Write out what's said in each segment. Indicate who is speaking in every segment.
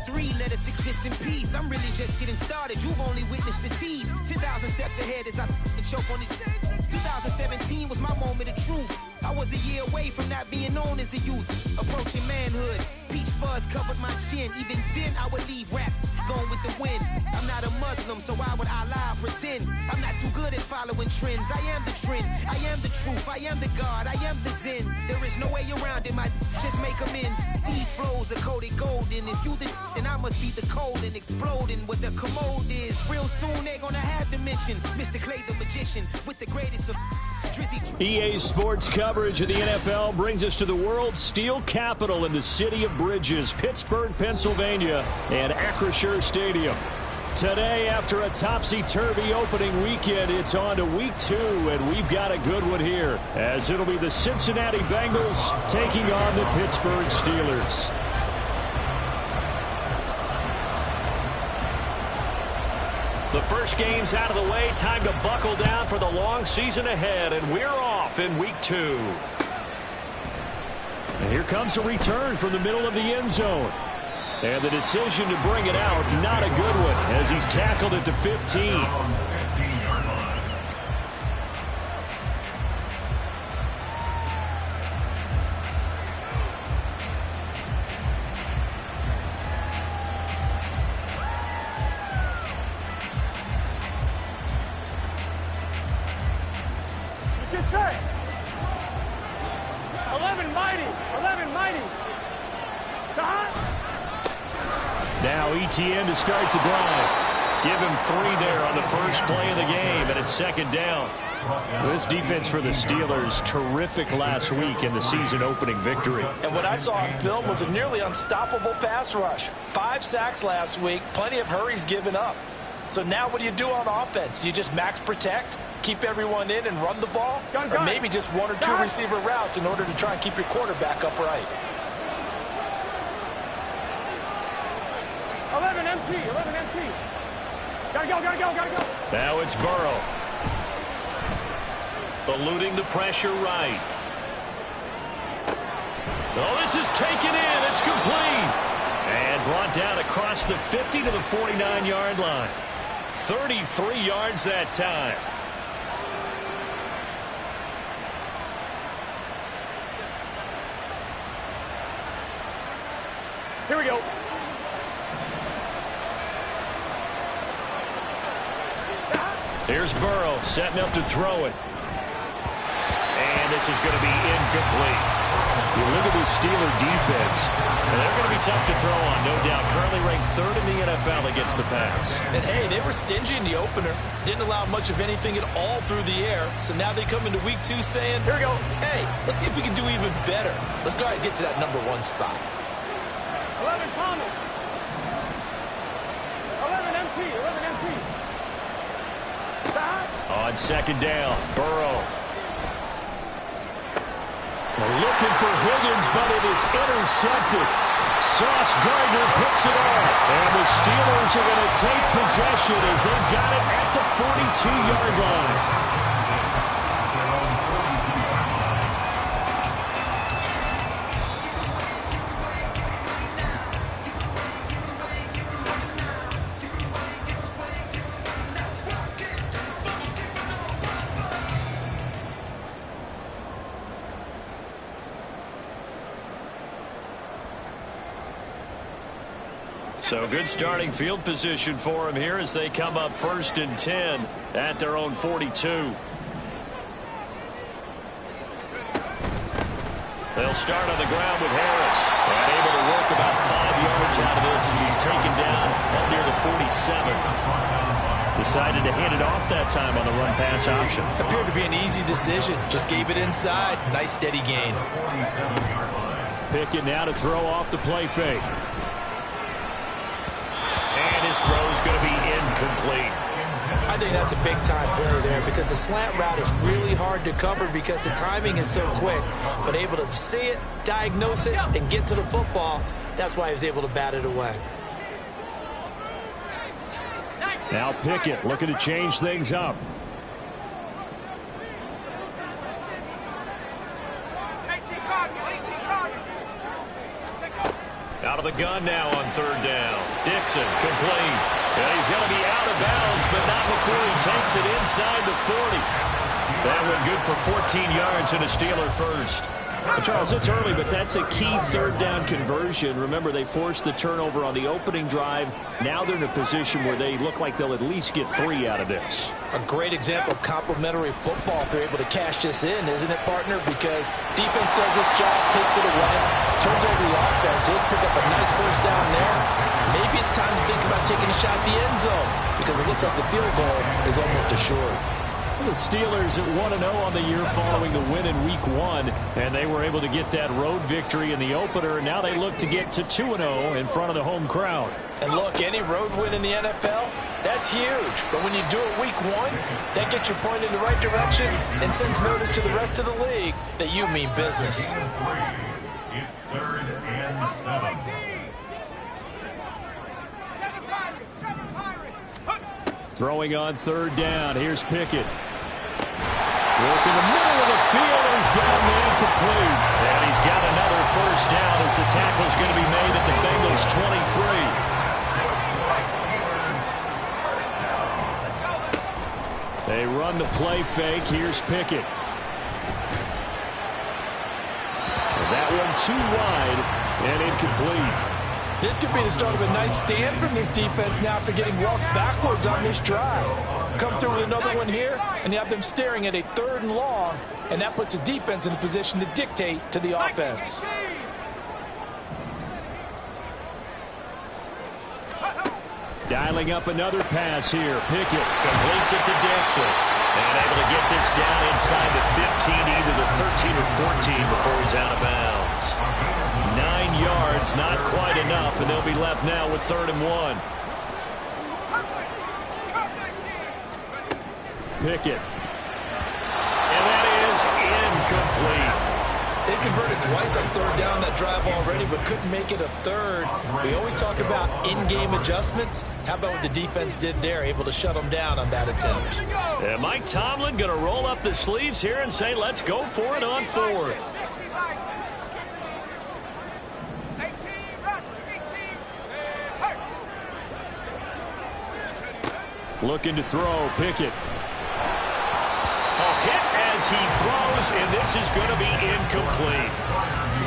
Speaker 1: 3, let us exist in peace. I'm really just getting started. You've only witnessed the tease. 10,000 steps ahead as I choke on these. 2017 was my moment of truth. I was a year away from not being known as a youth. Approaching manhood. Peach fuzz covered my chin. Even then I would leave rap going with the wind. I'm not a Muslim, so why would I lie or pretend? I'm not too good at following trends. I am the trend. I am the truth. I am the God. I am the Zen. There is no way around it. My just make amends. These flows are coated golden. If you the then I must be the cold and exploding what the commode is. Real soon they're gonna have to mention Mr. Clay the magician with the greatest of
Speaker 2: EA Sports coverage of the NFL brings us to the world's steel capital in the city of bridges, Pittsburgh, Pennsylvania, and Acrisure Stadium. Today, after a topsy-turvy opening weekend, it's on to week 2, and we've got a good one here, as it'll be the Cincinnati Bengals taking on the Pittsburgh Steelers. The first game's out of the way. Time to buckle down for the long season ahead, and we're off in week 2. And here comes a return from the middle of the end zone. And the decision to bring it out, not a good one, as he's tackled it to 15. Now ETN to start the drive. Give him 3 there on the first play of the game, and it's second down. This defense for the Steelers, terrific last week in the season-opening victory.
Speaker 3: And what I saw on film was a nearly unstoppable pass rush. 5 sacks last week, plenty of hurries given up. So now what do you do on offense? You just max protect, keep everyone in, and run the ball? Or maybe just 1 or 2 receiver routes in order to try and keep your quarterback upright.
Speaker 4: 11 MT. Gotta go.
Speaker 2: Now it's Burrow. Eluding the pressure right. Oh, this is taken in. It's complete. And brought down across the 50 to the 49-yard line. 33 yards that time.
Speaker 4: Here we go.
Speaker 2: Here's Burrow setting up to throw it. And this is going to be incomplete. You look at the Steeler defense, and they're going to be tough to throw on, no doubt. Currently ranked 3rd in the NFL against the pass.
Speaker 3: And, hey, they were stingy in the opener. Didn't allow much of anything at all through the air. So now they come into week 2 saying,
Speaker 4: here we go.
Speaker 3: Hey, let's see if we can do even better. Let's go ahead and get to that number 1 spot.
Speaker 4: 11 Thomas. 11 MT.
Speaker 2: On second down, Burrow. Looking for Higgins, but it is intercepted. Sauce Gardner picks it off. And the Steelers are going to take possession as they've got it at the 42-yard line. So good starting field position for him here as they come up 1st and 10 at their own 42. They'll start on the ground with Harris. And able to work about 5 yards out of this as he's taken down up near the 47. Decided to hand it off that time on the run-pass option.
Speaker 3: Appeared to be an easy decision. Just gave it inside. Nice steady gain.
Speaker 2: Pickett now to throw off the play fake. And his throw is going to be incomplete.
Speaker 3: I think that's a big-time play there because the slant route is really hard to cover because the timing is so quick. But able to see it, diagnose it, and get to the football, that's why he was able to bat it away.
Speaker 2: Now Pickett looking to change things up. Out of the gun now on third down. Dixon, complete. And he's going to be out of bounds, but not before he takes it inside the 40. That one good for 14 yards and a Steeler first.
Speaker 5: Well, Charles, it's early, but that's a key third down conversion. Remember, they forced the turnover on the opening drive. Now they're in a position where they look like they'll at least get 3 out of this.
Speaker 3: A great example of complementary football if they're able to cash this in, isn't it, partner? Because defense does this job, takes it away, turns over the offense. He'll pick up a nice first down there. Maybe it's time to think about taking a shot at the end zone because it looks like the field goal is almost assured.
Speaker 2: The Steelers at 1-0 on the year following the win in Week 1, and they were able to get that road victory in the opener, and now they look to get to 2-0 in front of the home crowd.
Speaker 3: And look, any road win in the NFL, that's huge. But when you do it Week 1, that gets you pointed in the right direction and sends notice to the rest of the league that you mean business.
Speaker 6: It's 3rd and 7.
Speaker 2: Throwing on third down. Here's Pickett. Work in the middle of the field, and he's got a man complete. And he's got another first down as the tackle's going to be made at the Bengals' 23. They run the play fake. Here's Pickett. And that one too wide and incomplete.
Speaker 3: This could be the start of a nice stand from this defense now after getting walked backwards on this drive. Come through with another one here, and you have them staring at a 3rd and long, and that puts the defense in a position to dictate to the offense.
Speaker 2: Dialing up another pass here. Pickett completes it to Dixon. And able to get this down inside the 15, either the 13 or 14 before he's out of bounds. 9 yards, not quite enough, and they'll be left now with 3rd and 1. Pickett. And that is incomplete.
Speaker 3: They converted twice on 3rd down that drive already, but couldn't make it a 3rd. We always talk about in-game adjustments. How about what the defense did there, able to shut them down on that attempt?
Speaker 2: And Mike Tomlin going to roll up the sleeves here and say, let's go for it on 4th. Looking to throw, Pickett. Hit as he throws, and this is going to be incomplete.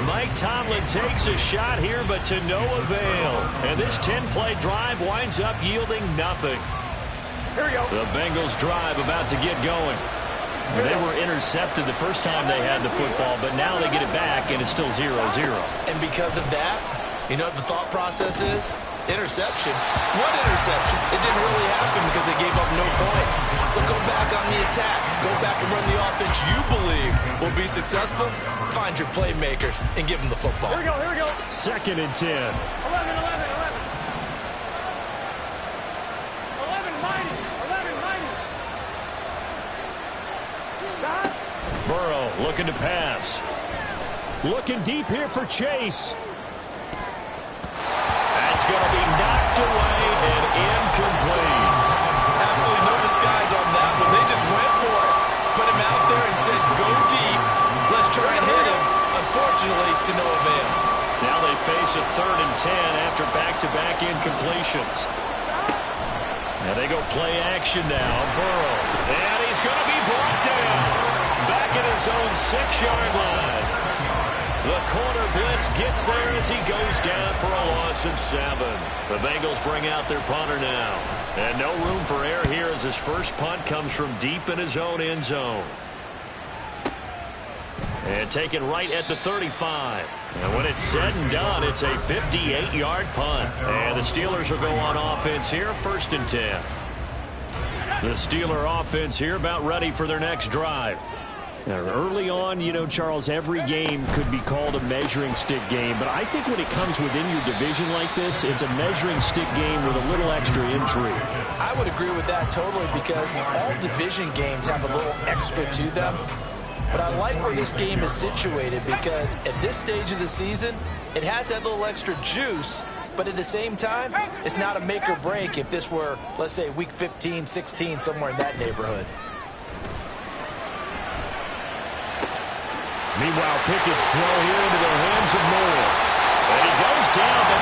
Speaker 2: Mike Tomlin takes a shot here, but to no avail. And this 10-play drive winds up yielding nothing.
Speaker 4: Here we go.
Speaker 2: The Bengals drive about to get going. They were intercepted the first time they had the football, but now they get it back, and it's still 0-0.
Speaker 3: And because of that, you know what the thought process is? Interception. One interception. It didn't really happen because they gave up no points. So go back on the attack. Go back and run the offense you believe will be successful. Find your playmakers and give them the football.
Speaker 4: Here we go, here we go.
Speaker 2: 2nd and 10.
Speaker 4: 11, 11, 11. 11, 90. 11, 90.
Speaker 2: Burrow looking to pass. Looking deep here for Chase. That's going to be knocked away and incomplete.
Speaker 3: Absolutely no disguise on that one. They just went for it. Put him out there and said, go deep. Let's try and hit him. Unfortunately, to no avail.
Speaker 2: Now they face a 3rd and 10 after back-to-back incompletions. Now they go play action now. Burrow. And he's going to be brought down. Back at his own 6-yard line. The corner blitz gets there as he goes down for a loss of 7. The Bengals bring out their punter now. And no room for error here as his first punt comes from deep in his own end zone. And taken right at the 35. And when it's said and done, it's a 58-yard punt. And the Steelers will go on offense here, 1st and 10. The Steeler offense here about ready for their next drive. Now, early on, you know, Charles, every game could be called a measuring stick game. But I think when it comes within your division like this, it's a measuring stick game with a little extra intrigue.
Speaker 3: I would agree with that totally because all division games have a little extra to them. But I like where this game is situated because at this stage of the season, it has that little extra juice. But at the same time, it's not a make or break if this were, let's say, week 15, 16, somewhere in that neighborhood.
Speaker 2: Meanwhile, Pickett's throw here into the hands of Moore. And he goes down, but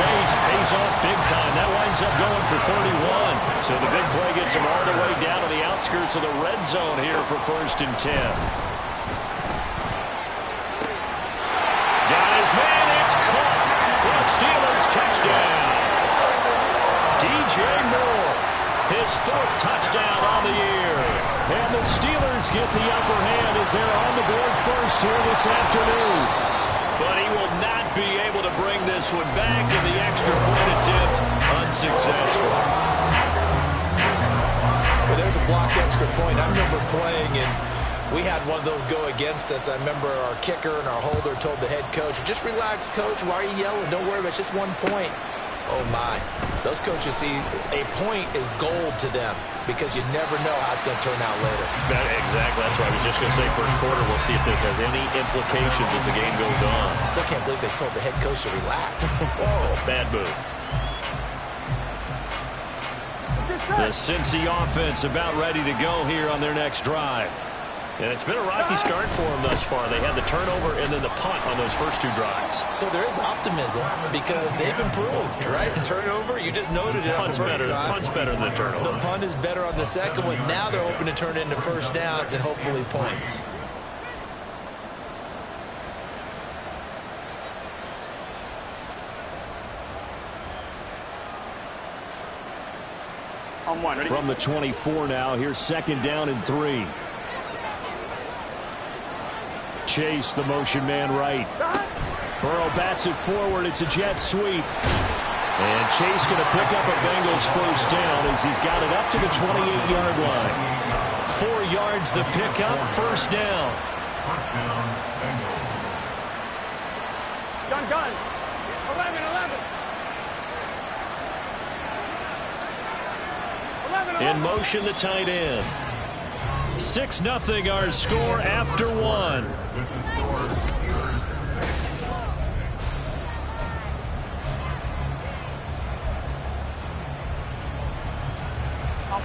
Speaker 2: space pays off big time. That winds up going for 31. So the big play gets him all the way down to the outskirts of the red zone here for 1st and 10. Got his man. It's caught for a Steelers touchdown. DJ Moore, his 4th touchdown on the year. And the Steelers get the upper hand as they're on the board first here this afternoon. But he will not be able to bring this one back, in the extra point attempt unsuccessful.
Speaker 3: Well, there's a blocked extra point. I remember playing, and we had one of those go against us. I remember our kicker and our holder told the head coach, just relax, coach. Why are you yelling? Don't worry about it. It's just 1 point. Oh, my. Those coaches see a point is gold to them because you never know how it's going to turn out later.
Speaker 2: Exactly. That's what I was just going to say. First quarter, we'll see if this has any implications as the game goes on.
Speaker 3: I still can't believe they told the head coach to relax. Whoa.
Speaker 2: Bad move. The Cincy offense about ready to go here on their next drive. And it's been a rocky start for them thus far. They had the turnover and then the punt on those first 2 drives.
Speaker 3: So there is optimism because they've improved, right? Turnover, you just noted it.
Speaker 2: Punt's better than the turnover.
Speaker 3: The punt is better on the second one. Now they're hoping to turn it into first downs and hopefully points.
Speaker 2: From the 24 now, here's 2nd down and 3. Chase, the motion man right. Burrow bats it forward. It's a jet sweep. And Chase going to pick up a Bengals first down as he's got it up to the 28-yard line. 4 yards the pickup, first down.
Speaker 4: Gun. 11.
Speaker 2: In motion, the tight end. 6-0 our score after 1.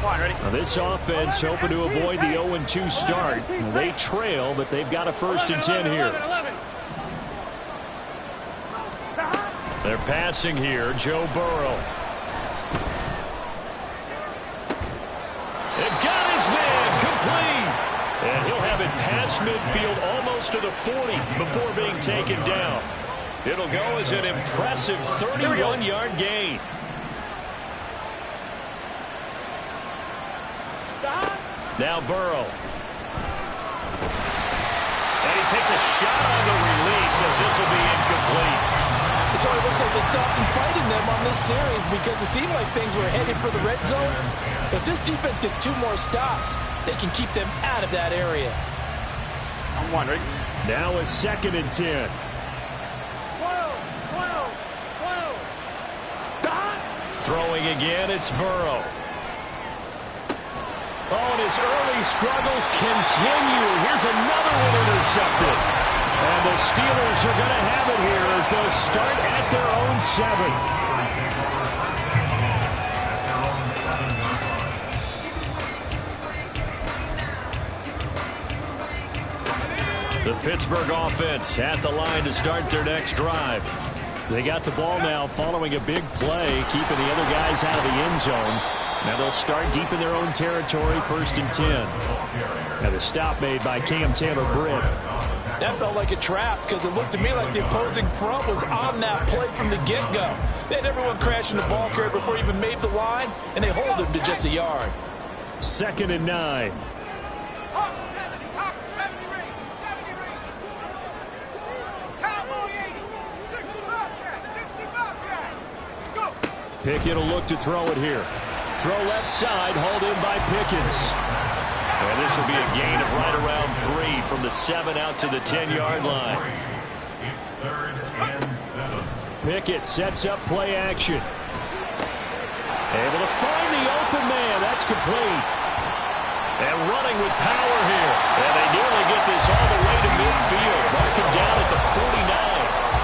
Speaker 2: Now this offense hoping to avoid the 0-2 start. They trail, but they've got a 1st and 10 here. They're passing here. Joe Burrow. And got his man complete. And he'll have it past midfield almost to the 40 before being taken down. It'll go as an impressive 31-yard gain. Now Burrow. And he takes a shot on the release as this will be incomplete.
Speaker 3: So it looks like they stopped some fighting them on this series because it seemed like things were headed for the red zone. If this defense gets 2 more stops, they can keep them out of that area.
Speaker 4: I'm wondering.
Speaker 2: Now a 2nd and 10. Throwing again, it's Burrow. Oh, and his early struggles continue. Here's another one intercepted. And the Steelers are going to have it here as they'll start at their own 7. The Pittsburgh offense at the line to start their next drive. They got the ball now following a big play, keeping the other guys out of the end zone. Now they'll start deep in their own territory, 1st and 10. Now the stop made by Cam Taylor-Britt.
Speaker 3: That felt like a trap because it looked to me like the opposing front was on that play from the get-go. They had everyone crashing the ball carrier before he even made the line, and they hold him to just a yard.
Speaker 2: 2nd and 9. Pickett will look to throw it here. Throw left side, hauled in by Pickens. And this will be a gain of right around 3 from the 7 out to the 10-yard line.
Speaker 6: It's 3rd and 7.
Speaker 2: Pickett sets up play action. Able to find the open man. That's complete. And running with power here. And they nearly get this all the way to midfield. Marking down at the 49.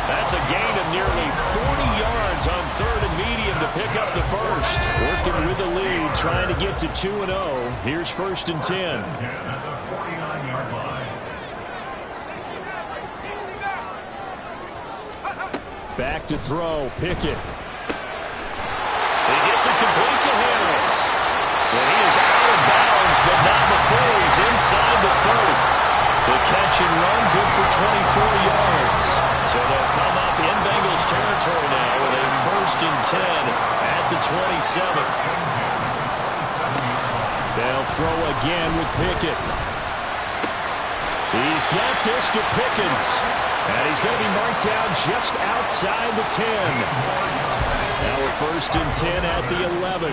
Speaker 2: That's a gain of nearly 40 yards on 3rd and medium to pick up the first. Working with the lead, trying to get to 2-0. Here's 1st and 10.
Speaker 6: At the 49-yard line.
Speaker 2: Back to throw. Pickett.
Speaker 5: Pass incomplete to Harris. And he is out of bounds, but not before he's inside the 30. The catch and run, good for 24 yards. So they'll come up in Bengals territory now with a 1st and 10 at the 27. They'll throw again with Pickett. He's got this to Pickens. And he's going to be marked down just outside the 10. Now a 1st and 10 at the 11.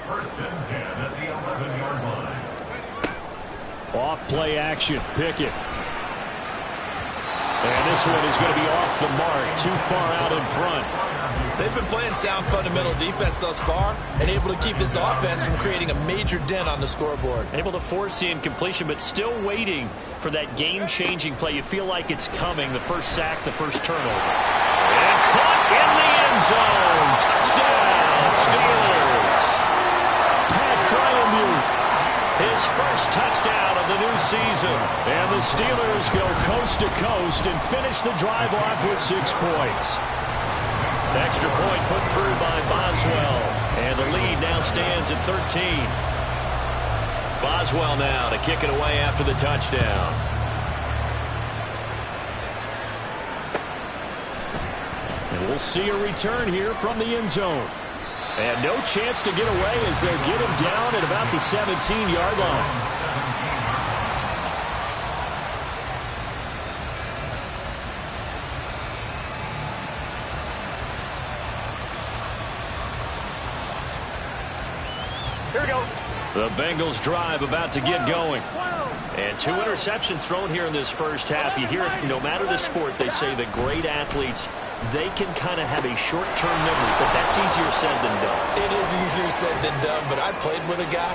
Speaker 6: First and 10 at the 11-yard line.
Speaker 2: Off play action, Pickett. And this one is going to be off the mark, too far out in front.
Speaker 3: They've been playing sound fundamental defense thus far and able to keep this offense from creating a major dent on the scoreboard.
Speaker 5: Able to force the incompletion, but still waiting for that game-changing play. You feel like it's coming, the first sack, the first turnover. And caught in the end zone. Touchdown, Steelers. Pat Frymuth, his first touchdown of the new season.
Speaker 2: And the Steelers go coast to coast and finish the drive off with 6 points.
Speaker 5: Extra point put through by Boswell. And the lead now stands at 13. Boswell now to kick it away after the touchdown.
Speaker 2: And we'll see a return here from the end zone. And no chance to get away as they'll get him down at about the 17-yard line.
Speaker 4: Here we go.
Speaker 5: The Bengals drive about to get going. And 2 interceptions thrown here in this first half. You hear it, no matter the sport, they say the great athletes, they can kind of have a short-term memory, but that's easier said than done.
Speaker 3: It is easier said than done, but I played with a guy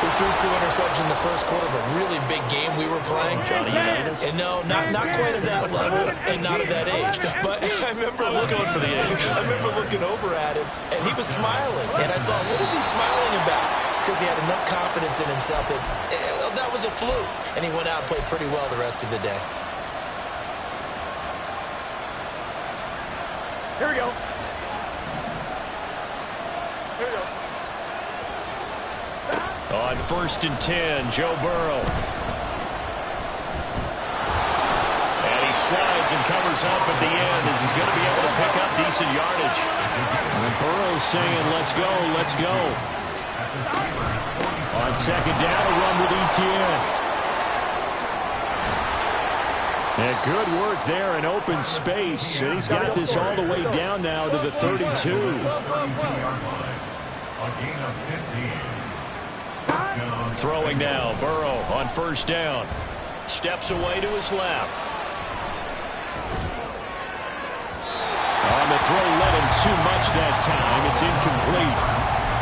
Speaker 3: who threw 2 interceptions in the first quarter of a really big game we were playing.
Speaker 5: Johnny Unitas?
Speaker 3: And no, not quite at that level and not at that age. But I remember
Speaker 5: going for the age.
Speaker 3: I remember looking over at him, and he was smiling. And I thought, what is he smiling about? It's because he had enough confidence in himself that that was a fluke. And he went out and played pretty well the rest of the day.
Speaker 4: Here we go. Here we go.
Speaker 5: On 1st and 10, Joe Burrow. And he slides and covers up at the end as he's going to be able to pick up decent yardage.
Speaker 2: And Burrow's saying, let's go, let's go. On 2nd down, a run with Etienne. And good work there in open space. And he's got this all the way down now to the 32.
Speaker 6: A gain of 15.
Speaker 5: Throwing now, Burrow on 1st down. Steps away to his left.
Speaker 2: On the throw, led him too much that time. It's incomplete.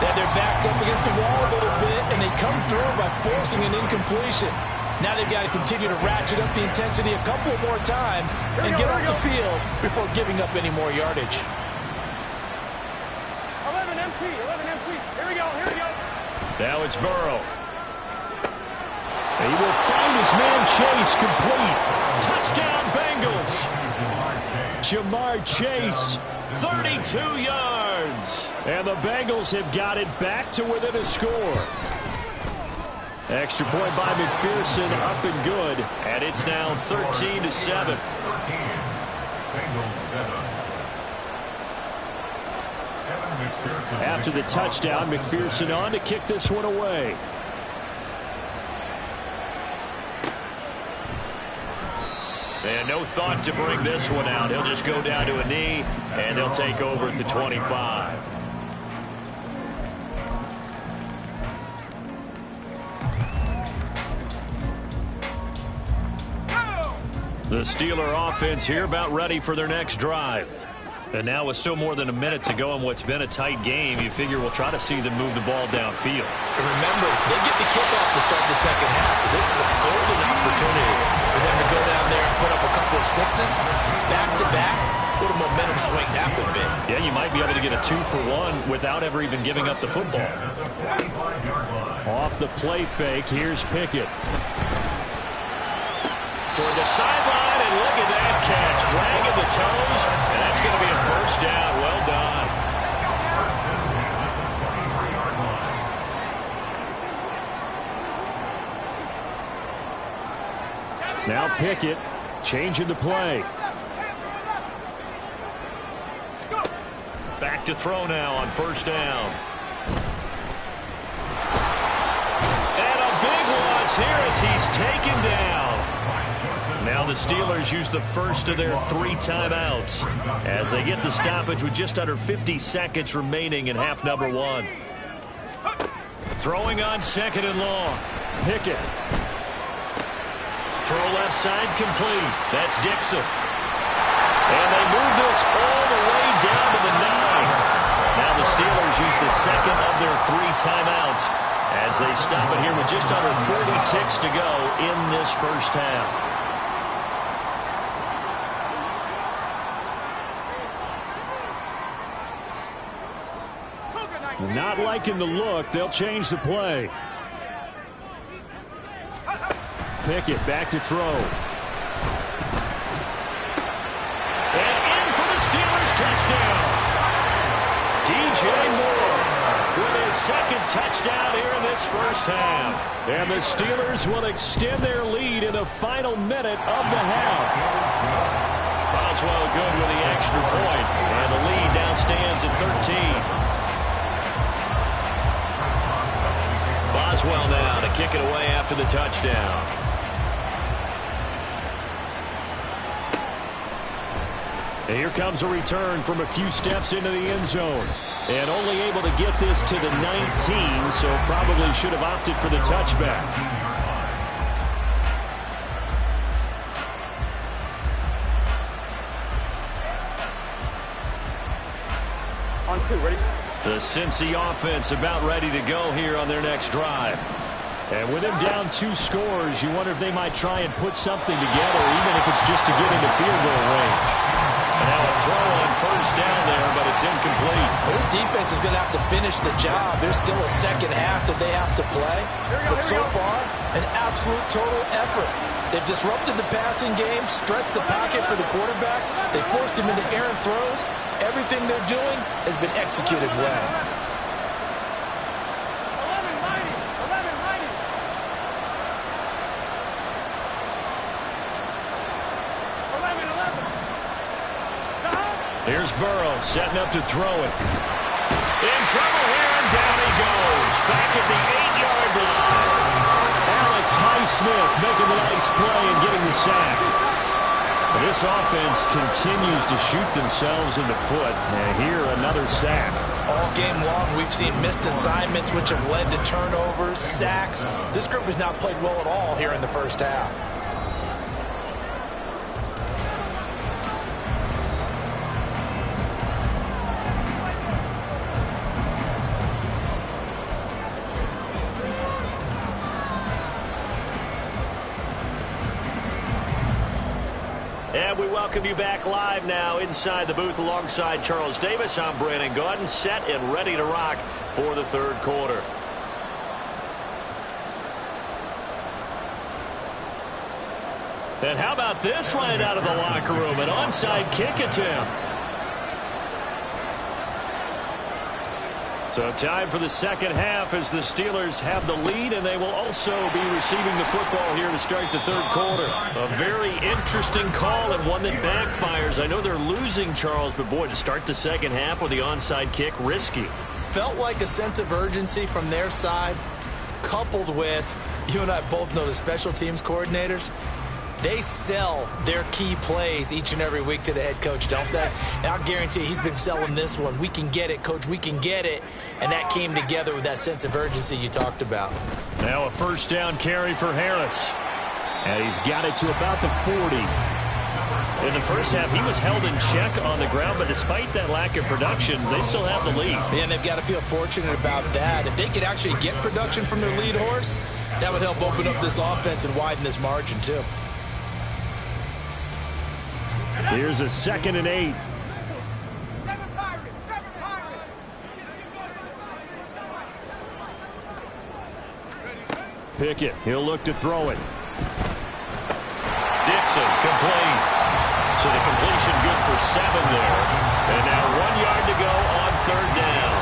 Speaker 3: Then their backs up against the wall a little bit, and they come through by forcing an incompletion. Now they've got to continue to ratchet up the intensity a couple more times and get off the field before giving up any more yardage.
Speaker 4: 11 empty. Here we go.
Speaker 2: Now it's Burrow. He will find his man Chase complete. Touchdown Bengals. Jamar Chase.
Speaker 5: 32 yards.
Speaker 2: And the Bengals have got it back to within a score. Extra point by McPherson, up and good.
Speaker 5: And it's now 13-7.
Speaker 6: 13. Bengals 7.
Speaker 2: After the touchdown, McPherson on to kick this one away.
Speaker 5: And no thought to bring this one out. He'll just go down to a knee, and they'll take over at the 25. The Steeler offense here about ready for their next drive. And now with still more than a minute to go in what's been a tight game, you figure we'll try to see them move the ball downfield.
Speaker 3: And remember, they get the kickoff to start the second half, so this is a golden opportunity for them to go down there and put up a couple of sixes back-to-back. What a momentum swing that would be.
Speaker 5: Yeah, you might be able to get a 2-for-1 without ever even giving up the football.
Speaker 2: Off the play fake, here's Pickett.
Speaker 5: Toward the sideline, and look at that catch. Dragging the toes, and that's going to be a 1st down. Well done.
Speaker 2: Now Pickett changing the play.
Speaker 5: Back to throw now on first down. And a big loss here as he's taken down. Now the Steelers use the first of their 3 timeouts as they get the stoppage with just under 50 seconds remaining in half number 1. Throwing on second and long.
Speaker 2: Pickett.
Speaker 5: Throw left side complete. That's Dixon. And they move this all the way down to the 9. Now the Steelers use the second of their 3 timeouts as they stop it here with just under 40 ticks to go in this first half.
Speaker 2: Not liking the look. They'll change the play. Pickett back to throw.
Speaker 5: And in for the Steelers touchdown. DJ Moore with his second touchdown here in this first half.
Speaker 2: And the Steelers will extend their lead in the final minute of the half.
Speaker 5: Boswell good with the extra point. And the lead now stands at 13. Boswell now to kick it away after the touchdown.
Speaker 2: And here comes a return from a few steps into the end zone. And only able to get this to the 19, so probably should have opted for the touchback.
Speaker 4: On 2, ready?
Speaker 2: The Cincy offense about ready to go here on their next drive. And with him down 2 scores, you wonder if they might try and put something together, even if it's just to get into field goal range.
Speaker 5: And now a throw on first down there, but it's incomplete.
Speaker 3: Well, this defense is going to have to finish the job. There's still a second half that they have to play. But so far, an absolute total effort. They've disrupted the passing game, stressed the pocket for the quarterback. They forced him into errant throws. Everything they're doing has been executed well.
Speaker 4: 11, mighty. 11, mighty. 11.
Speaker 2: Here's Burrow setting up to throw it.
Speaker 5: In trouble here, and down he goes. Back at the 8-yard line.
Speaker 2: Alex Highsmith making the nice play and getting the sack. This offense continues to shoot themselves in the foot. And here, another sack.
Speaker 3: All game long, we've seen missed assignments, which have led to turnovers, sacks. This group has not played well at all here in the first half.
Speaker 5: And we welcome you back live now inside the booth alongside Charles Davis. I'm Brandon Gaudin, set and ready to rock for the third quarter. And how about this right out of the locker room? An onside kick attempt. So time for the second half as the Steelers have the lead, and they will also be receiving the football here to start the third quarter. A very interesting call and one that backfires. I know they're losing, Charles, but boy, to start the second half with the onside kick, risky.
Speaker 3: Felt like a sense of urgency from their side, coupled with, you and I both know the special teams coordinators. They sell their key plays each and every week to the head coach, don't they? And I'll guarantee you he's been selling this one. We can get it, coach, we can get it. And that came together with that sense of urgency you talked about.
Speaker 2: Now a first down carry for Harris. And he's got it to about the 40.
Speaker 5: In the first half, he was held in check on the ground, but despite that lack of production, they still have the lead.
Speaker 3: And they've got to feel fortunate about that. If they could actually get production from their lead horse, that would help open up this offense and widen this margin, too.
Speaker 2: Here's a 2nd and 8. Pickett, he'll look to throw it.
Speaker 5: Dixon, complete. So the completion good for 7 there. And now 1 yard to go on third down.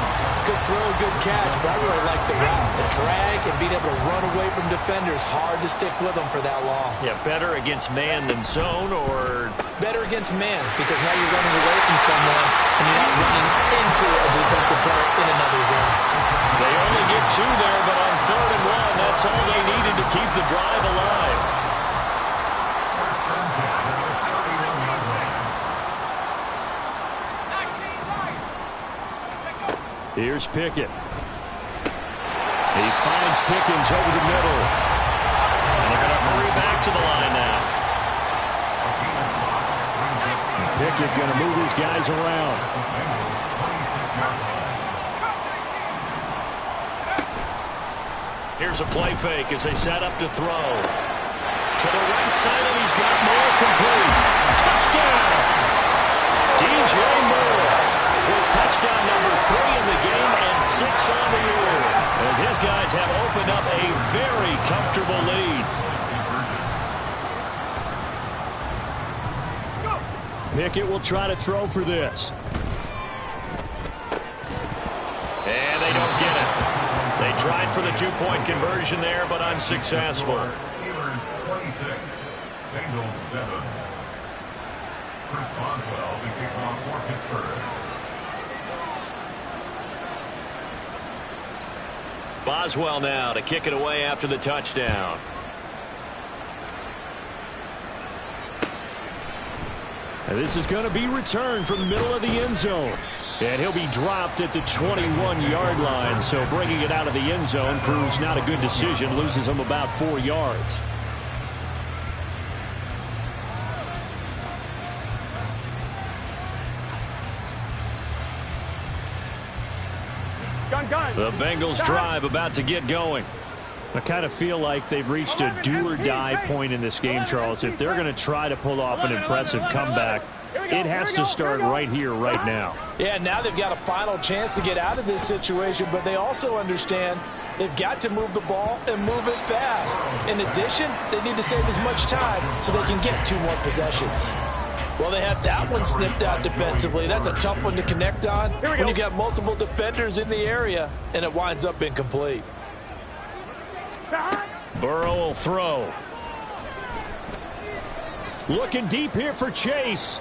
Speaker 3: Good throw, good catch, but I really like the route. The drag and being able to run away from defenders. Hard to stick with them for that long.
Speaker 5: Yeah, better against man than zone, or
Speaker 3: better against man, because now you're running away from someone and you're not running into a defensive player in another zone.
Speaker 5: They only get 2 there, but on 3rd and 1, that's all they needed to keep the drive alive.
Speaker 2: Here's Pickett. He finds Pickens over the middle.
Speaker 5: And they're going to hurry back to the line now.
Speaker 2: Pickett going to move his guys around.
Speaker 5: Here's a play fake as they set up to throw. To the right side, and he's got more complete. Touchdown! DJ Moore with touchdown number 3 in the game and 6 on the year, as his guys have opened up a very comfortable lead.
Speaker 2: Pickett will try to throw for this.
Speaker 5: And they don't get it. They tried for the 2-point conversion there, but unsuccessful.
Speaker 6: Steelers 26, Bengals 7. Chris Boswell, the kickoff for Pittsburgh.
Speaker 5: Boswell now to kick it away after the touchdown.
Speaker 2: And this is going to be returned from the middle of the end zone. And he'll be dropped at the 21-yard line. So bringing it out of the end zone proves not a good decision. Loses him about 4 yards.
Speaker 5: The Bengals drive about to get going.
Speaker 2: I kind of feel like they've reached a do-or-die point in this game, Charles. If they're going to try to pull off an impressive comeback, it has to start right here, right now.
Speaker 3: Yeah, now they've got a final chance to get out of this situation, but they also understand they've got to move the ball and move it fast. In addition, they need to save as much time so they can get 2 more possessions. Well, they had that one snipped out defensively. That's a tough one to connect on when you've got multiple defenders in the area, and it winds up incomplete.
Speaker 2: Burrow will throw. Looking deep here for Chase.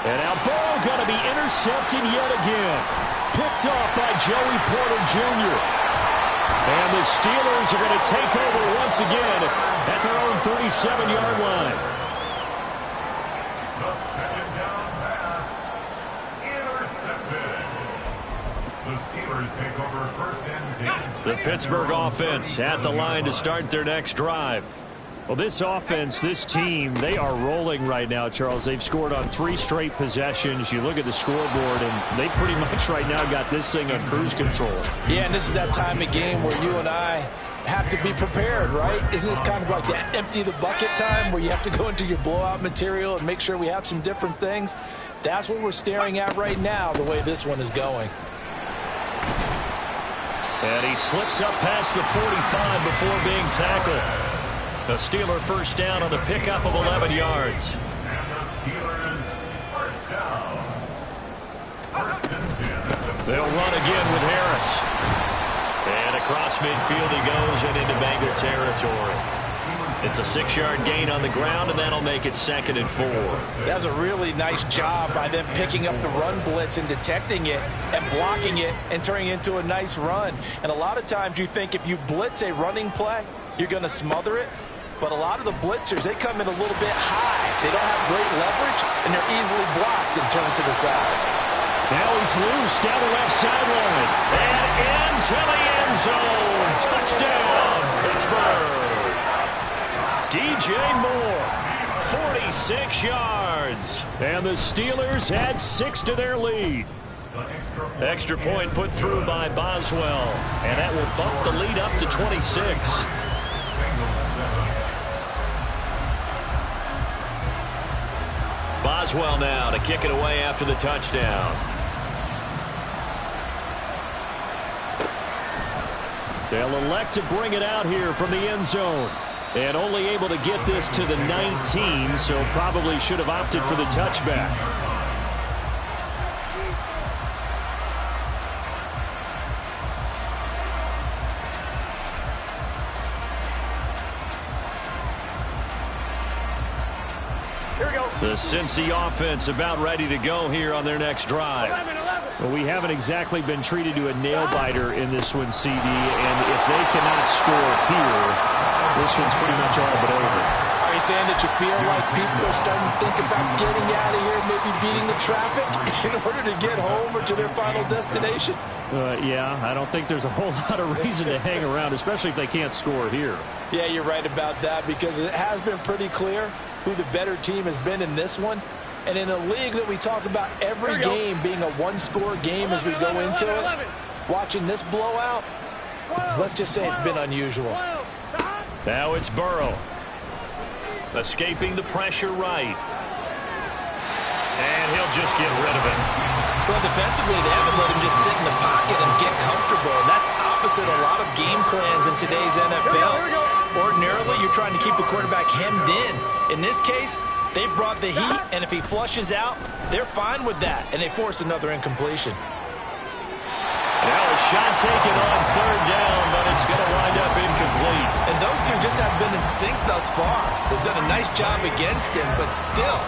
Speaker 2: And now Burrow going to be intercepted yet again. Picked off by Joey Porter Jr. And the Steelers are going to take over once again at their own 37-yard line.
Speaker 6: The second down pass, intercepted. The Steelers take over 1st and 10.
Speaker 5: The Pittsburgh offense at the line to start their next drive.
Speaker 2: Well, this offense, this team, they are rolling right now, Charles. They've scored on 3 straight possessions. You look at the scoreboard, and they pretty much right now got this thing on cruise control.
Speaker 3: Yeah, and this is that time of game where you and I have to be prepared, right? Isn't this kind of like that empty the bucket time where you have to go into your blowout material and make sure we have some different things? That's what we're staring at right now, the way this one is going.
Speaker 5: And he slips up past the 45 before being tackled. A Steeler first down on the pickup of 11 yards.
Speaker 6: And the Steelers first down. 1st and 10.
Speaker 5: They'll run again with Harris. And across midfield he goes and into Bengal territory. It's a 6-yard gain on the ground, and that'll make it 2nd and 4.
Speaker 3: That was a really nice job by them picking up the run blitz and detecting it and blocking it and turning it into a nice run. And a lot of times you think if you blitz a running play, you're going to smother it. But a lot of the blitzers, they come in a little bit high. They don't have great leverage, and they're easily blocked and turned to the side.
Speaker 2: Now he's loose down the left sideline.
Speaker 5: And into the end zone. Touchdown, Pittsburgh. DJ Moore, 46 yards.
Speaker 2: And the Steelers add 6 to their lead.
Speaker 5: Extra point put through by Boswell. And that will bump the lead up to 26. Boswell now to kick it away after the touchdown.
Speaker 2: They'll elect to bring it out here from the end zone. And only able to get this to the 19, so probably should have opted for the touchback.
Speaker 4: Here we go.
Speaker 2: The Cincy offense about ready to go here on their next drive.
Speaker 4: 11.
Speaker 2: Well, we haven't exactly been treated to a nail-biter in this one, CD, and if they cannot score here, this one's pretty much all but over.
Speaker 3: Are you saying that you feel like people are starting to think about getting out of here, maybe beating the traffic in order to get home or to their final destination?
Speaker 2: Yeah, I don't think there's a whole lot of reason to hang around, especially if they can't score here.
Speaker 3: Yeah, you're right about that, because it has been pretty clear who the better team has been in this one. And in a league that we talk about every game being a one-score game as we go into it, watching this blowout, let's just say it's been unusual.
Speaker 5: Now it's Burrow. Escaping the pressure right. And he'll just get rid of it.
Speaker 3: Well, defensively, they haven't let him just sit in the pocket and get comfortable. And that's opposite a lot of game plans in today's NFL. Ordinarily, you're trying to keep the quarterback hemmed in. In this case, they brought the heat, and if he flushes out, they're fine with that, and they force another incompletion.
Speaker 5: Now a shot taken on third down, but it's going to wind up incomplete.
Speaker 3: And those two just haven't been in sync thus far. They've done a nice job against him, but still,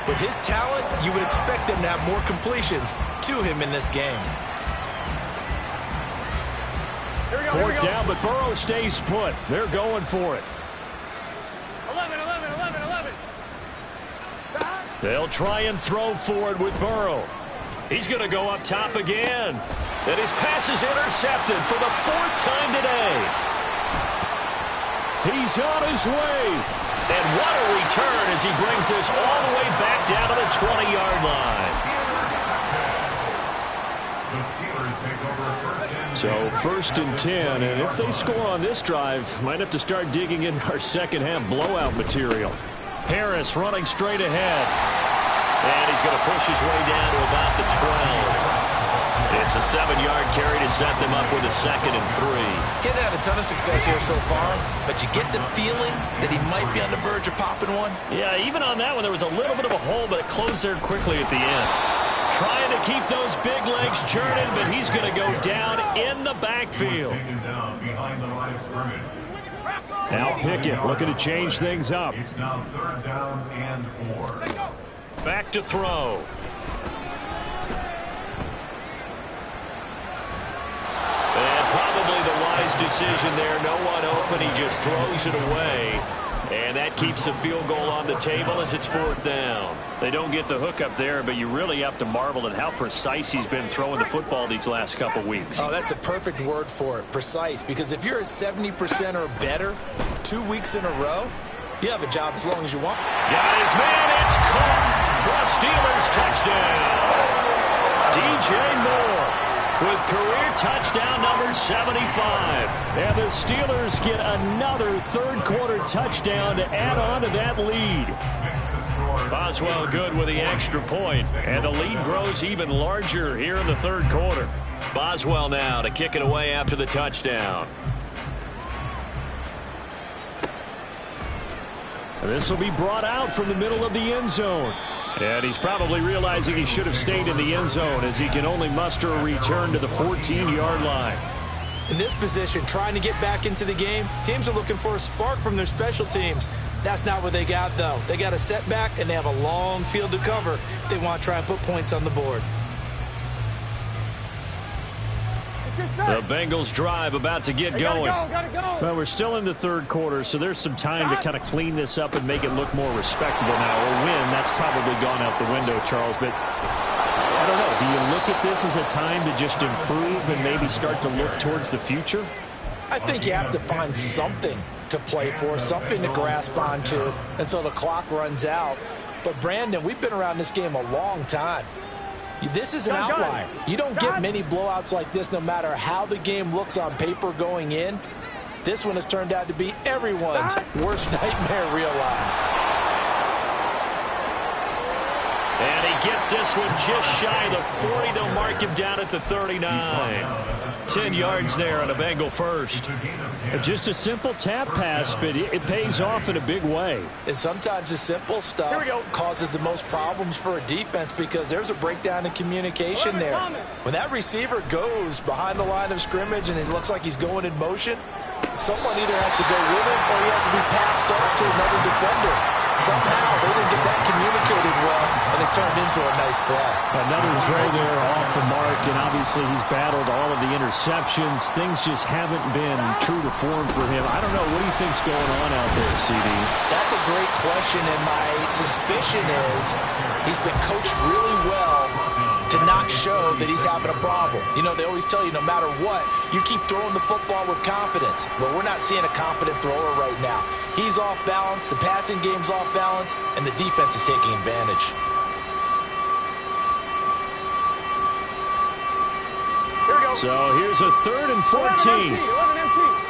Speaker 3: with his talent, you would expect them to have more completions to him in this game.
Speaker 2: Court down, but Burrow stays put. They're going for it.
Speaker 4: 11.
Speaker 2: They'll try and throw for it with Burrow. He's going to go up top again. And his pass is intercepted for the fourth time today. He's on his way.
Speaker 5: And what a return as he brings this all the way back down to the 20-yard line.
Speaker 6: The Steelers take over
Speaker 2: So 1st and 10, and if they score on this drive, might have to start digging in our second-half blowout material. Harris running straight ahead.
Speaker 5: And he's going to push his way down to about the 12. It's a 7-yard carry to set them up with a 2nd and 3.
Speaker 3: He's had a ton of success here so far, but you get the feeling that he might be on the verge of popping one.
Speaker 5: Yeah, even on that one, there was a little bit of a hole, but it closed there quickly at the end.
Speaker 2: Trying to keep those big legs churning, but he's going to go down in the backfield.
Speaker 6: taken down behind the line of scrimmage.
Speaker 2: Now Pickett looking to change things up.
Speaker 6: It's now 3rd down and 4.
Speaker 5: Back to throw. And probably the wise decision there. No one open. He just throws it away. And that keeps the field goal on the table as it's 4th down.
Speaker 2: They don't get the hook up there, but you really have to marvel at how precise he's been throwing the football these last couple weeks.
Speaker 3: Oh, that's the perfect word for it, precise. Because if you're at 70% or better 2 weeks in a row, you have a job as long as you want.
Speaker 5: Got his man. It's caught for a Steelers touchdown. DJ Moore with career touchdown number 75.
Speaker 2: And the Steelers get another 3rd quarter touchdown to add on to that lead.
Speaker 5: Boswell good with the extra point, and the lead grows even larger here in the 3rd quarter. Boswell now to kick it away after the touchdown.
Speaker 2: And this will be brought out from the middle of the end zone. And he's probably realizing he should have stayed in the end zone as he can only muster a return to the 14-yard line.
Speaker 3: In this position, trying to get back into the game, teams are looking for a spark from their special teams. That's not what they got, though. They got a setback, and they have a long field to cover if they want to try and put points on the board.
Speaker 2: The Bengals drive about to get going.
Speaker 4: Gotta go.
Speaker 2: Well, we're still in the 3rd quarter, so there's some time to kind of clean this up and make it look more respectable now. A win, that's probably gone out the window, Charles, but I don't know. Do you look at this as a time to just improve and maybe start to look towards the future?
Speaker 3: I think you have to find something to play for, something to grasp onto until the clock runs out. But, Brandon, we've been around this game a long time. This is an outlier. You don't get many blowouts like this no matter how the game looks on paper going in. This one has turned out to be everyone's worst nightmare realized.
Speaker 5: And he gets this one just shy of the 40. They'll mark him down at the 39. 10 yards there on a Bengal first.
Speaker 2: Just a simple tap pass, but it pays off in a big way.
Speaker 3: And sometimes the simple stuff causes the most problems for a defense because there's a breakdown in communication there. When that receiver goes behind the line of scrimmage and it looks like he's going in motion, someone either has to go with him or he has to be passed off to another defender. Somehow they didn't get that communicated well, and it turned into a nice play.
Speaker 2: Another throw there off the mark, and obviously he's battled all of the interceptions. Things just haven't been true to form for him. I don't know. What do you think's going on out there, CD?
Speaker 3: That's a great question, and my suspicion is he's been coached really well to not show that he's having a problem. You know, they always tell you no matter what, you keep throwing the football with confidence. Well, we're not seeing a confident thrower right now. He's off balance, the passing game's off balance, and the defense is taking advantage.
Speaker 4: Here we go.
Speaker 2: So here's a 3rd and 14.
Speaker 4: 11 empty.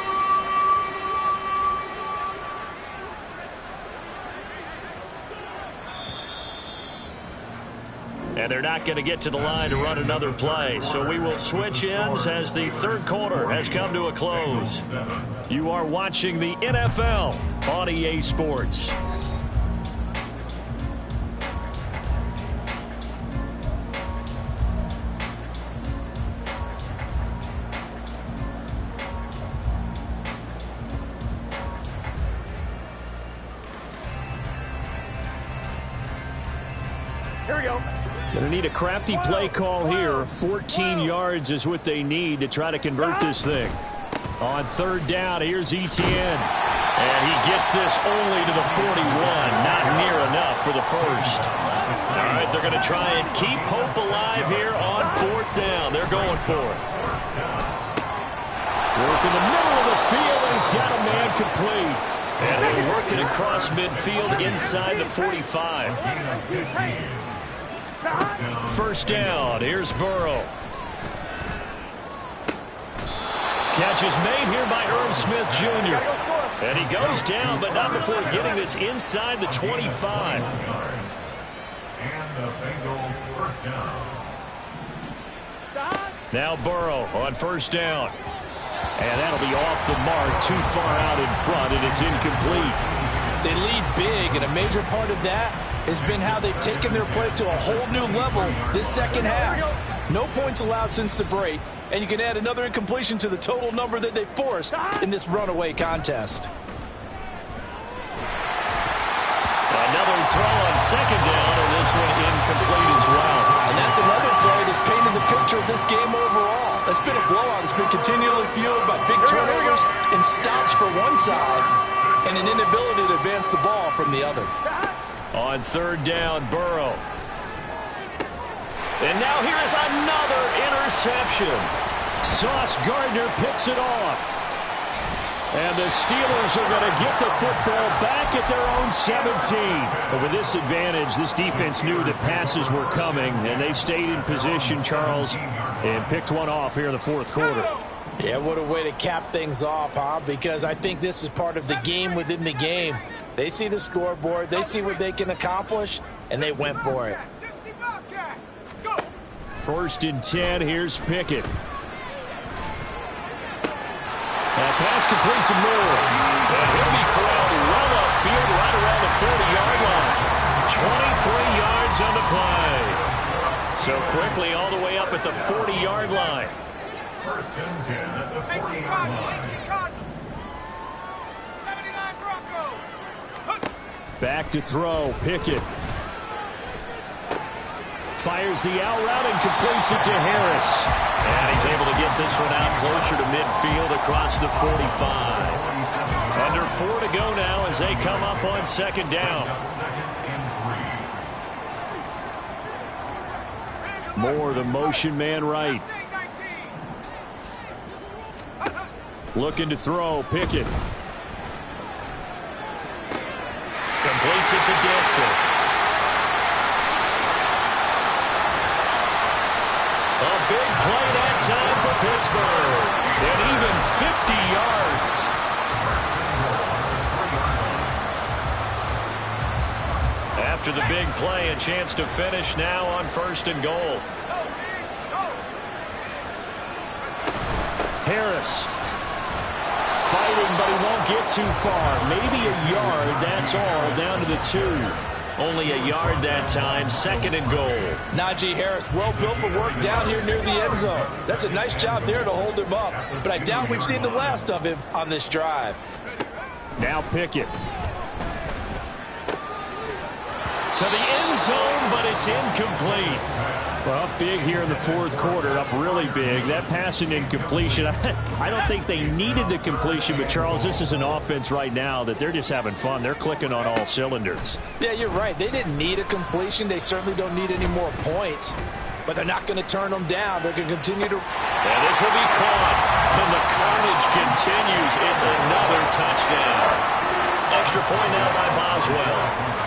Speaker 2: And they're not going to get to the line to run another play. So we will switch ends as the 3rd quarter has come to a close. You are watching the NFL on EA Sports.
Speaker 4: Here we go.
Speaker 2: Going to need a crafty play call here. 14 yards is what they need to try to convert this thing. On 3rd down, here's Etienne. And he gets this only to the 41. Not near enough for the first. All right, they're going to try and keep hope alive here on 4th down. They're going for it. Work in the middle of the field, and he's got a man complete. And they're working across midfield inside the 45. 1st down. Here's Burrow. Catch is made here by Irv Smith Jr. And he goes down, but not before getting this inside the 25.
Speaker 6: And the Bengals first down.
Speaker 2: Now Burrow on 1st down. And that'll be off the mark, too far out in front, and it's incomplete.
Speaker 3: They lead big, and a major part of that has been how they've taken their play to a whole new level this second half. No points allowed since the break, and you can add another incompletion to the total number that they forced in this runaway contest.
Speaker 2: Another throw on 2nd down, and this one incomplete as well.
Speaker 3: And that's another play that's painted the picture of this game overall. It's been a blowout. It's been continually fueled by big turnovers and stops for one side and an inability to advance the ball from the other.
Speaker 2: On 3rd down, Burrow. And now here is another interception. Sauce Gardner picks it off. And the Steelers are going to get the football back at their own 17. But with this advantage, this defense knew that passes were coming, and they stayed in position, Charles, and picked one off here in the 4th quarter.
Speaker 3: Yeah, what a way to cap things off, huh? Because I think this is part of the game within the game. They see the scoreboard, they see what they can accomplish, and they went for it.
Speaker 2: 1st and 10, here's Pickett. That pass complete to Moore. And he'll be corralled well upfield right around the 40-yard line. 23 yards on the play. So quickly all the way up at the 40-yard line.
Speaker 6: 1st and 10 at the 40-yard line.
Speaker 4: 79 Broncos.
Speaker 2: Back to throw, Pickett. Fires the out route and completes it to Harris. And he's able to get this one out closer to midfield across the 45. Under 4 to go now as they come up on 2nd down. Moore, the motion man right. Looking to throw, Pickett. Completes it to Dixon. A big play that time for Pittsburgh. And even 50 yards. After the big play, a chance to finish now on 1st and goal. Harris. Fighting, but he won't get too far. Maybe a yard, that's all, down to the 2. Only a yard that time, 2nd and goal.
Speaker 3: Najee Harris, well built for work down here near the end zone. That's a nice job there to hold him up. But I doubt we've seen the last of him on this drive.
Speaker 2: Now Pickett.
Speaker 5: To the end zone, but it's incomplete.
Speaker 2: Well, up big here in the fourth quarter, up really big. That passing incompletion, I don't think they needed the completion, but Charles, this is an offense right now that they're just having fun. They're clicking on all cylinders.
Speaker 3: Yeah, you're right. They didn't need a completion. They certainly don't need any more points, but they're not going to turn them down. They're going to continue to.
Speaker 5: And this will be caught, and the carnage continues. It's another touchdown. Extra point now by Boswell.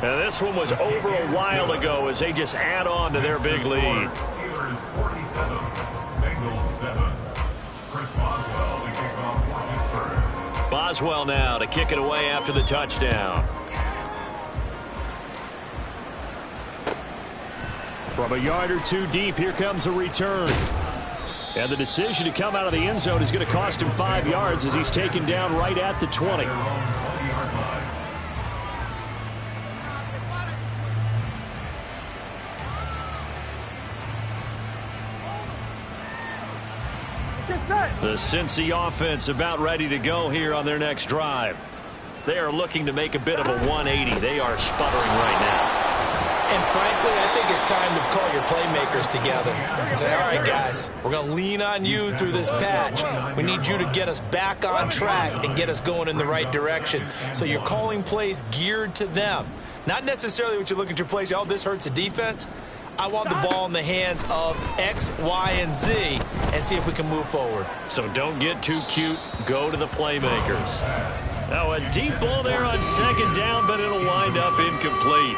Speaker 5: And this one was over a while ago as they just add on to their big lead.
Speaker 6: Steelers 47, Bengals 7. Chris Boswell, the kickoff for Pittsburgh.
Speaker 5: Boswell now to kick it away after the touchdown.
Speaker 2: From a yard or two deep, here comes a return. And the decision to come out of the end zone is going to cost him 5 yards as he's taken down right at the 20.
Speaker 5: The Cincy offense about ready to go here on their next drive. They are looking to make a bit of a 180. They are sputtering right now.
Speaker 3: And frankly, I think it's time to call your playmakers together and say, all right, guys, we're going to lean on you through this patch. We need you to get us back on track and get us going in the right direction. So you're calling plays geared to them. Not necessarily what you look at your plays, oh, this hurts the defense. I want the ball in the hands of X, Y, and Z and see if we can move forward.
Speaker 5: So don't get too cute. Go to the playmakers. Now a deep ball there on second down, but it'll wind up incomplete.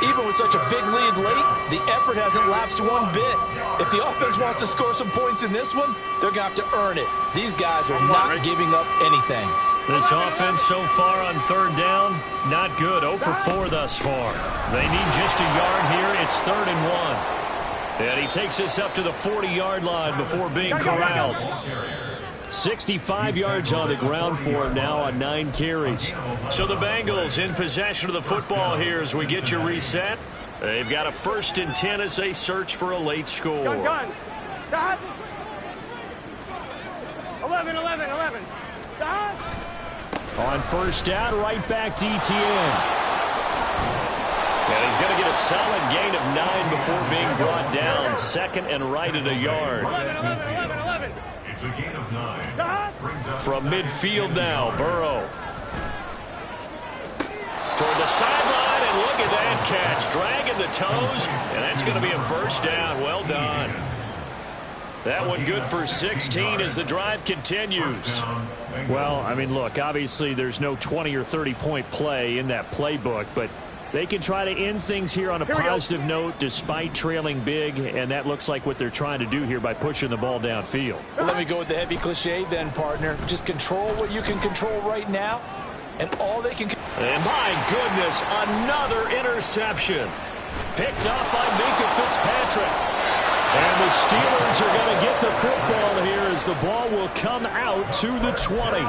Speaker 3: Even with such a big lead late, the effort hasn't lapsed one bit. If the offense wants to score some points in this one, they're going to have to earn it. These guys are not giving up anything.
Speaker 5: This offense so far on third down, not good. 0 for 4 thus far. They need just a yard here. It's 3rd and 1. And he takes us up to the 40-yard line before being corralled. 65 yards on the ground for him now on 9 carries. So the Bengals in possession of the football here as we get you reset. They've got a 1st and 10 as they search for a late score.
Speaker 4: Gun. Stop. 11. Stop.
Speaker 2: On first down, right back to ETN.
Speaker 5: And he's going to get a solid gain of 9 before being brought down. 2nd and right at a yard.
Speaker 4: 11.
Speaker 6: It's a gain of 9.
Speaker 5: From midfield now, Burrow. Toward the sideline, and look at that catch. Dragging the toes, and that's going to be a 1st down. Well done. That one good for 16 as the drive continues.
Speaker 2: Well, I mean, look, obviously there's no 20 or 30-point play in that playbook, but they can try to end things here on a positive note despite trailing big, and that looks like what they're trying to do here by pushing the ball downfield.
Speaker 3: Well, let me go with the heavy cliche then, partner. Just control what you can control right now, and all they can...
Speaker 5: And my goodness, another interception. Picked up by Minka Fitzpatrick.
Speaker 2: And the Steelers are going to get the football here as the ball will come out to the 20.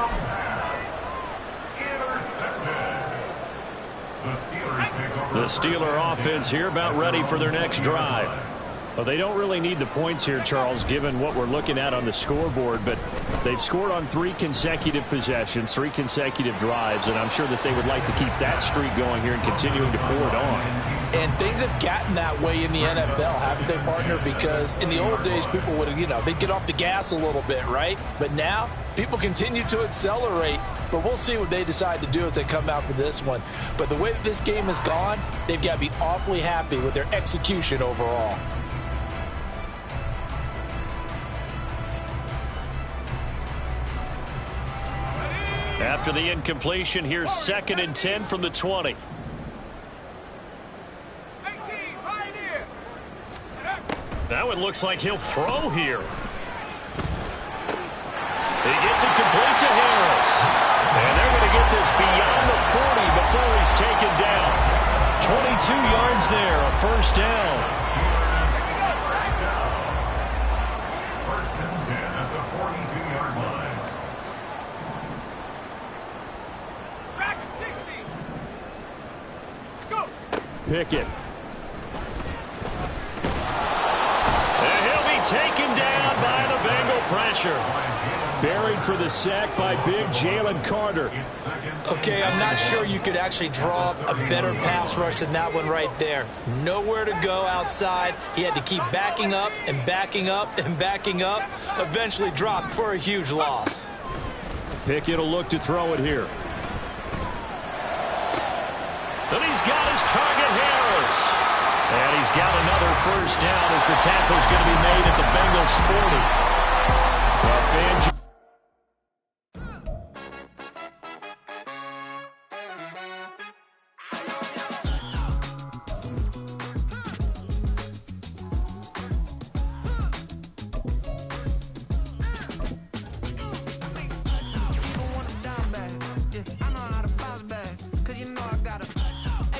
Speaker 5: The Steeler offense here about ready for their next drive.
Speaker 2: Well, they don't really need the points here, Charles, given what we're looking at on the scoreboard, but they've scored on 3 consecutive possessions, 3 consecutive drives, and I'm sure that they would like to keep that streak going here and continuing to pour it on.
Speaker 3: And things have gotten that way in the NFL, haven't they, partner? Because in the old days, people would, they'd get off the gas a little bit, right? But now, people continue to accelerate. But we'll see what they decide to do as they come out for this one. But the way that this game has gone, they've got to be awfully happy with their execution overall.
Speaker 5: After the incompletion, here's 2nd and 10 from the 20. That one looks like he'll throw here. He gets it complete to Harris. And they're going to get this beyond the 40 before he's taken down. 22 yards there, a 1st down.
Speaker 6: 1st and 10 at the 42-yard line.
Speaker 4: Track at 60. Let's go.
Speaker 2: Pickett.
Speaker 5: And he'll be taken down by the Bengal pressure.
Speaker 2: Buried for the sack by big Jalen Carter.
Speaker 3: Okay, I'm not sure you could actually draw up a better pass rush than that one right there. Nowhere to go outside. He had to keep backing up and backing up and backing up. Eventually dropped for a huge loss.
Speaker 2: Pickett will look to throw it here.
Speaker 5: And he's got his target, Harris. And he's got another first down as the tackle's going to be made at the Bengals 40.
Speaker 2: Well, fans